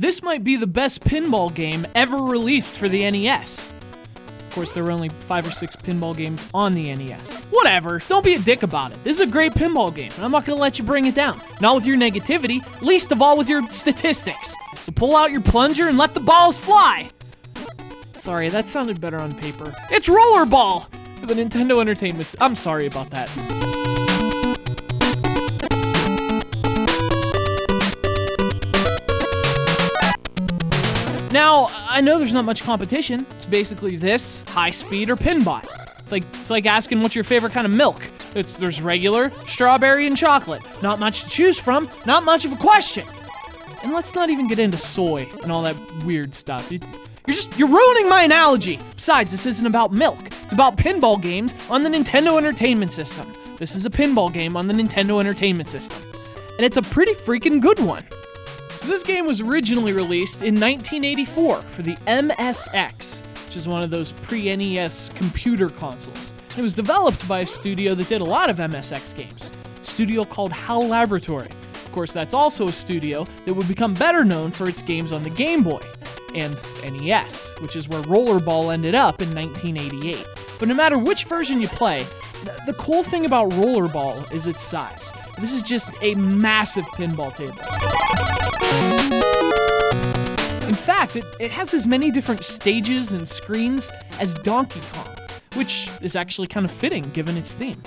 this might be the best pinball game ever released for the NES. Of course, there were only 5 or 6 pinball games on the NES. Whatever, don't be a dick about it. This is a great pinball game, and I'm not gonna let you bring it down. Not with your negativity, least of all with your statistics. So pull out your plunger and let the balls fly! Sorry, that sounded better on paper. It's Rollerball for the Nintendo Entertainment. I'm sorry about that. Now, I know there's not much competition. It's basically this, high speed, or Pinball. It's like asking what's your favorite kind of milk. There's regular, strawberry, and chocolate. Not much to choose from, not much of a question. And let's not even get into soy and all that weird stuff. You're ruining my analogy. Besides, this isn't about milk. It's about pinball games on the Nintendo Entertainment System. This is a pinball game on the Nintendo Entertainment System. And it's a pretty freaking good one. So this game was originally released in 1984 for the MSX, which is one of those pre-NES computer consoles. It was developed by a studio that did a lot of MSX games, a studio called HAL Laboratory. Of course, that's also a studio that would become better known for its games on the Game Boy and NES, which is where Rollerball ended up in 1988. But no matter which version you play, the cool thing about Rollerball is its size. This is just a massive pinball table. In fact, it has as many different stages and screens as Donkey Kong, which is actually kind of fitting given its theme.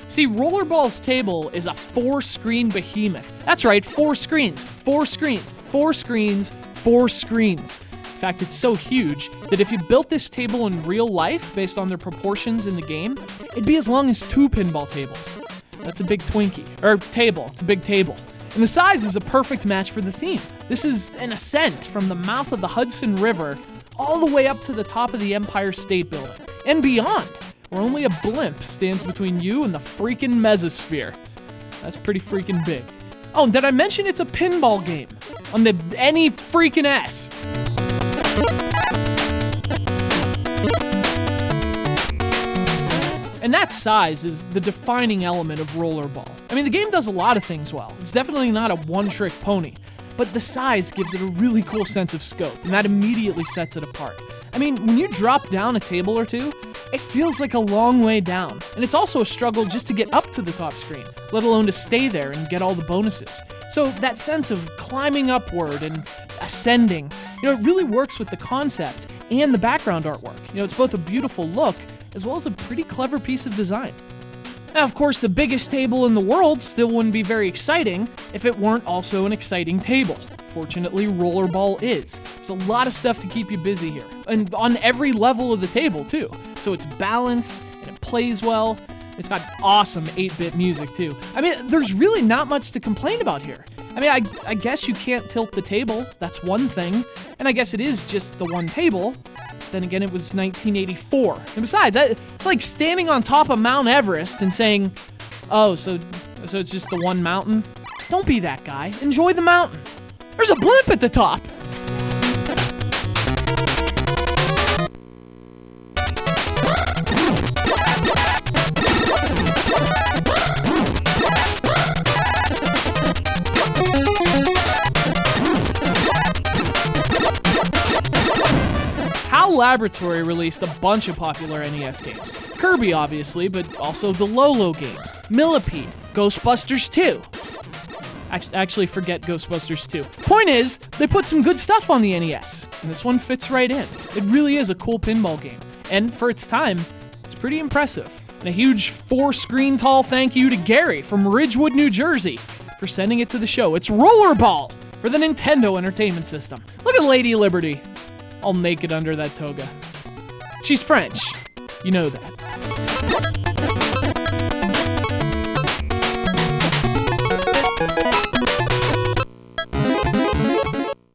See, Rollerball's table is a 4-screen behemoth. That's right, 4 screens, 4 screens, 4 screens, 4 screens. In fact, it's so huge that if you built this table in real life based on their proportions in the game, it'd be as long as 2 pinball tables. That's a big Twinkie. Or table, it's a big table. And the size is a perfect match for the theme. This is an ascent from the mouth of the Hudson River all the way up to the top of the Empire State Building and beyond, where only a blimp stands between you and the freaking mesosphere. That's pretty freaking big. Oh, did I mention it's a pinball game on the NES? And that size is the defining element of Rollerball. I mean, the game does a lot of things well. It's definitely not a one-trick pony, but the size gives it a really cool sense of scope, and that immediately sets it apart. I mean, when you drop down a table or two, it feels like a long way down, and it's also a struggle just to get up to the top screen, let alone to stay there and get all the bonuses. So that sense of climbing upward and ascending, it really works with the concept and the background artwork. It's both a beautiful look as well as a pretty clever piece of design. Now, of course, the biggest table in the world still wouldn't be very exciting if it weren't also an exciting table. Fortunately, Rollerball is. There's a lot of stuff to keep you busy here, and on every level of the table, too. So it's balanced, and it plays well. It's got awesome 8-bit music, too. I mean, there's really not much to complain about here. I mean, I guess you can't tilt the table, that's one thing, and I guess it is just the one table. Then again, it was 1984. And besides, it's like standing on top of Mount Everest and saying, oh, so it's just the one mountain? Don't be that guy. Enjoy the mountain. There's a blimp at the top. HAL Laboratory released a bunch of popular NES games. Kirby, obviously, but also the Lolo games, Millipede, Ghostbusters 2. Actually, forget Ghostbusters 2. Point is, they put some good stuff on the NES, and this one fits right in. It really is a cool pinball game, and for its time, it's pretty impressive. And a huge 4-screen tall thank you to Gary from Ridgewood, New Jersey, for sending it to the show. It's Rollerball for the Nintendo Entertainment System. Look at Lady Liberty, all naked under that toga. She's French. You know that.